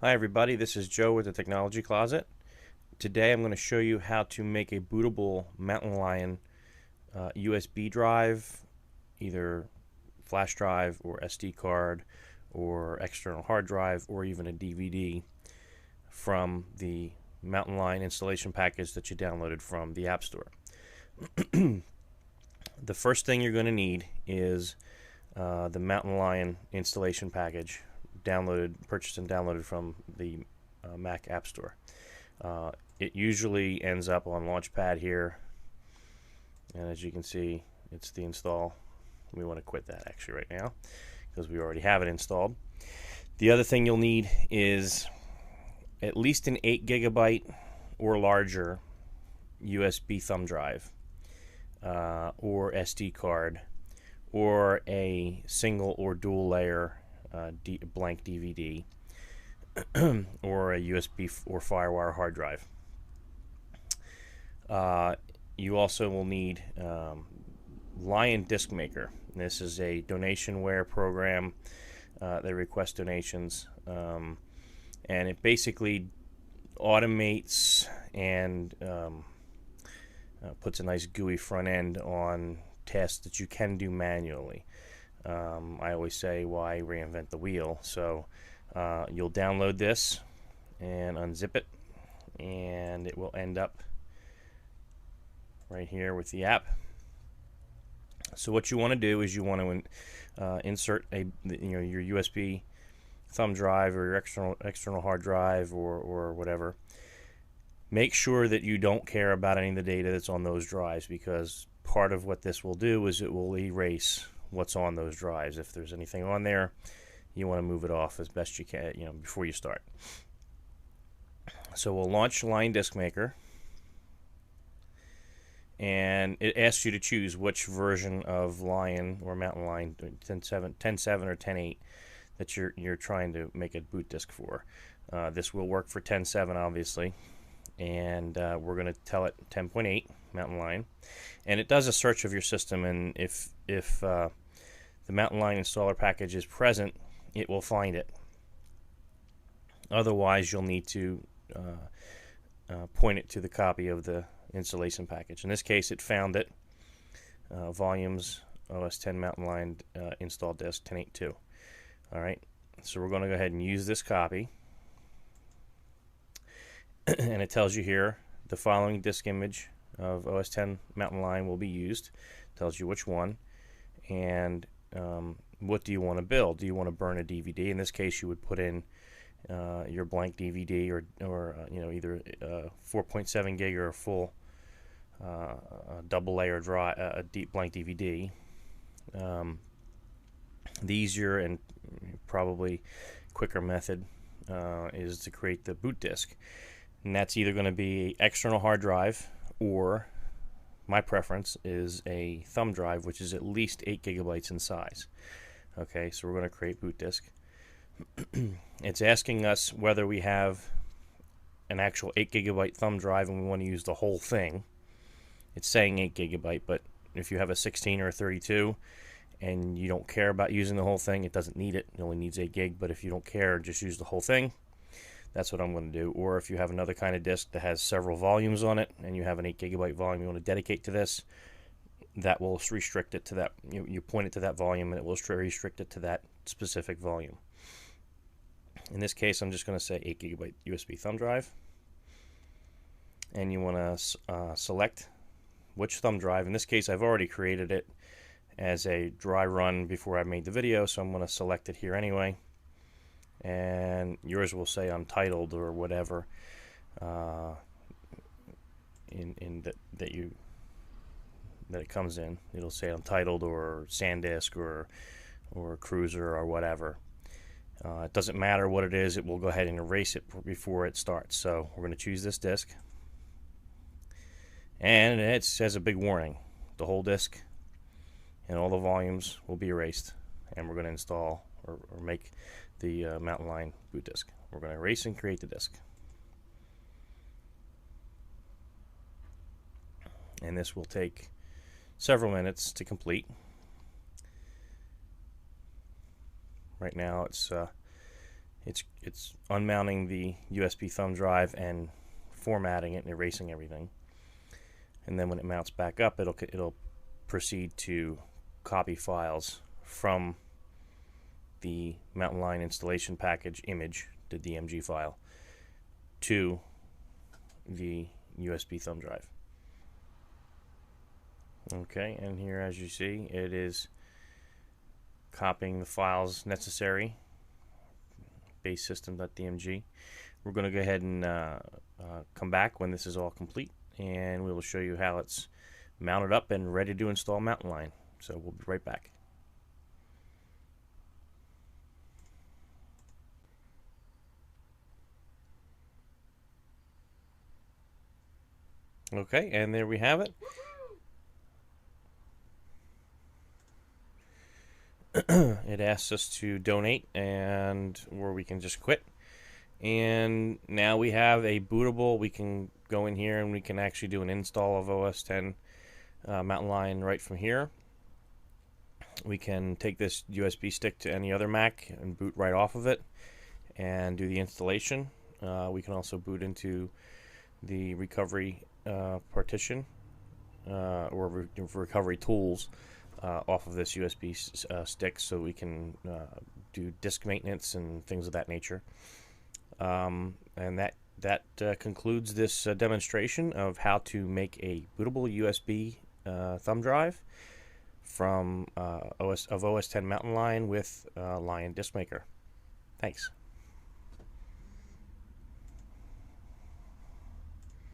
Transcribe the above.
Hi everybody, this is Joe with the Technology Closet. Today I'm going to show you how to make a bootable Mountain Lion USB drive, either flash drive or SD card or external hard drive or even a DVD from the Mountain Lion installation package that you downloaded from the App Store. The first thing you're going to need is the Mountain Lion installation package purchased and downloaded from the Mac App Store. It usually ends up on Launchpad here, and as you can see, it's the install. We want to quit that actually right now because we already have it installed. The other thing you'll need is at least an 8 gigabyte or larger USB thumb drive or SD card or a single or dual layer blank DVD or a USB or FireWire hard drive. You also will need Lion Disk Maker. This is a donationware program. They request donations, and it basically automates and puts a nice GUI front end on tasks that you can do manually. I always say, why reinvent the wheel? So you'll download this and unzip it, and it will end up right here with the app. So what you want to do is you want to insert your USB thumb drive or your external hard drive or whatever. Make sure that you don't care about any of the data that's on those drives, because part of what this will do is it will erase what's on those drives. If there's anything on there, you want to move it off as best you can, before you start. So we'll launch Lion Disk Maker, and it asks you to choose which version of Lion or Mountain Lion 10.7 or 10.8 that you're trying to make a boot disk for. This will work for 10.7 obviously, and we're going to tell it 10.8 Mountain Lion, and it does a search of your system, and if the Mountain Lion installer package is present, it will find it. Otherwise, you'll need to point it to the copy of the installation package. In this case, it found it. Volumes OS 10 Mountain Lion install disk 10.8.2. All right, so we're going to go ahead and use this copy, and it tells you here the following disk image of OS 10 Mountain Lion will be used. It tells you which one, and what do you want to build? Do you want to burn a DVD? In this case, you would put in your blank DVD or either 4.7 gig or a full double layer drive, a deep blank DVD. The easier and probably quicker method is to create the boot disk, and that's either going to be external hard drive, or my preference is a thumb drive, which is at least 8 gigabytes in size. Okay, so we're going to create boot disk. It's asking us whether we have an actual 8 gigabyte thumb drive and we want to use the whole thing. It's saying 8 gigabyte, but if you have a 16 or a 32 and you don't care about using the whole thing, it doesn't need it. It only needs 8 gig, but if you don't care, just use the whole thing. That's what I'm going to do. Or if you have another kind of disk that has several volumes on it and you have an 8 gigabyte volume you want to dedicate to this, that will restrict it to that. You point it to that volume and it will restrict it to that specific volume. In this case, I'm just going to say 8 gigabyte USB thumb drive, and you want to select which thumb drive. In this case, I've already created it as a dry run before I made the video, so I'm going to select it here anyway, and yours will say untitled or whatever that it comes in. It'll say untitled or SanDisk or Cruiser or whatever. It doesn't matter what it is, it will go ahead and erase it before it starts. So we're going to choose this disk, and it says a big warning: the whole disk and all the volumes will be erased, and we're going to install or make the Mountain Lion boot disk. We're going to erase and create the disk, and this will take several minutes to complete. Right now It's unmounting the USB thumb drive and formatting it and erasing everything. And then when it mounts back up, it'll proceed to copy files from the Mountain Lion installation package image, the DMG file, to the USB thumb drive. Okay, and here, as you see, it is copying the files necessary, base system.dmg. We're going to go ahead and come back when this is all complete, and we will show you how it's mounted up and ready to install Mountain Lion. So we'll be right back. Okay, and there we have it. It asks us to donate, and or we can just quit. And now we have a bootable. We can go in here and we can actually do an install of OS 10 Mountain Lion right from here. We can take this USB stick to any other Mac and boot right off of it and do the installation. We can also boot into the recovery partition or recovery tools off of this USB stick, so we can do disk maintenance and things of that nature. And that concludes this demonstration of how to make a bootable USB thumb drive from OS 10 Mountain Lion with Lion Disk Maker. Thanks.